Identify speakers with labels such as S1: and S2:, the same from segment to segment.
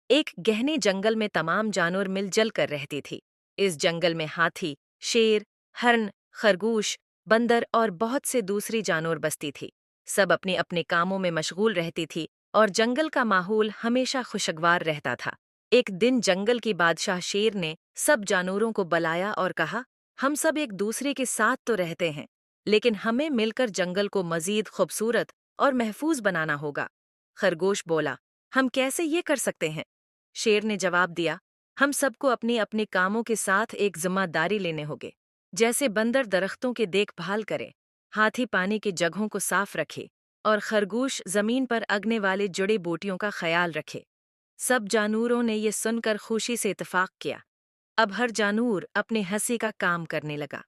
S1: ایک گہنے جنگل میں تمام جانور مل جل کر رہتی تھی۔ اس جنگل میں ہاتھی، شیر، ہرن، خرگوش، بندر اور بہت سے دوسری جانور بستی تھی۔ سب اپنے اپنے کاموں میں مشغول رہتی تھی اور جنگل کا ماحول ہمیشہ خوشگوار رہتا تھا۔ ایک دن جنگل کی بادشاہ شیر نے سب جانوروں کو بلایا اور کہا، ہم سب ایک دوسرے کے ساتھ تو رہتے ہیں، لیکن ہمیں مل کر جنگل کو مزید خوبصورت اور محفوظ بنانا ہوگا۔ خرگوش بولا، ہم کیسے یہ کر سکتے ہیں؟ شیر نے جواب دیا، ہم سب کو اپنے اپنے کاموں کے ساتھ ایک ذمہ داری لینے ہوگے، جیسے بندر درختوں کے دیکھ بھال کرے، ہاتھی پانی کی جگہوں کو صاف رکھے اور خرگوش زمین پر اگنے والے جڑی بوٹیوں کا خیال رکھے۔ سب جانوروں نے یہ سن کر خوشی سے اتفاق کیا۔ اب ہر جانور اپنے حصے کا کام کرنے لگا۔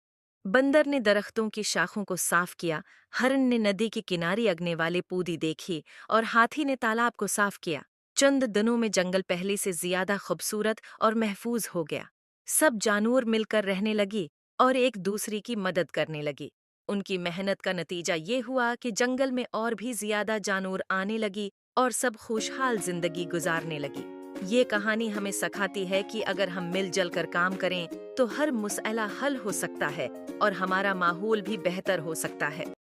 S1: بندر نے درختوں کی شاخوں کو صاف کیا، ہرن نے ندی کے کنارے اگنے والے پودے دیکھی اور ہاتھی نے تالاب کو صاف کیا۔ چند دنوں میں جنگل پہلے سے زیادہ خوبصورت اور محفوظ ہو گیا۔ سب جانور مل کر رہنے لگی اور ایک دوسرے کی مدد کرنے لگی۔ ان کی محنت کا نتیجہ یہ ہوا کہ جنگل میں اور بھی زیادہ جانور آنے لگی اور سب خوشحال زندگی گزارنے لگی۔ یہ کہانی ہمیں سکھاتی ہے کہ اگر ہم مل جل کر کام کریں تو ہر مسئلہ حل ہو سکتا ہے اور ہمارا ماحول بھی بہتر ہو سکتا ہے۔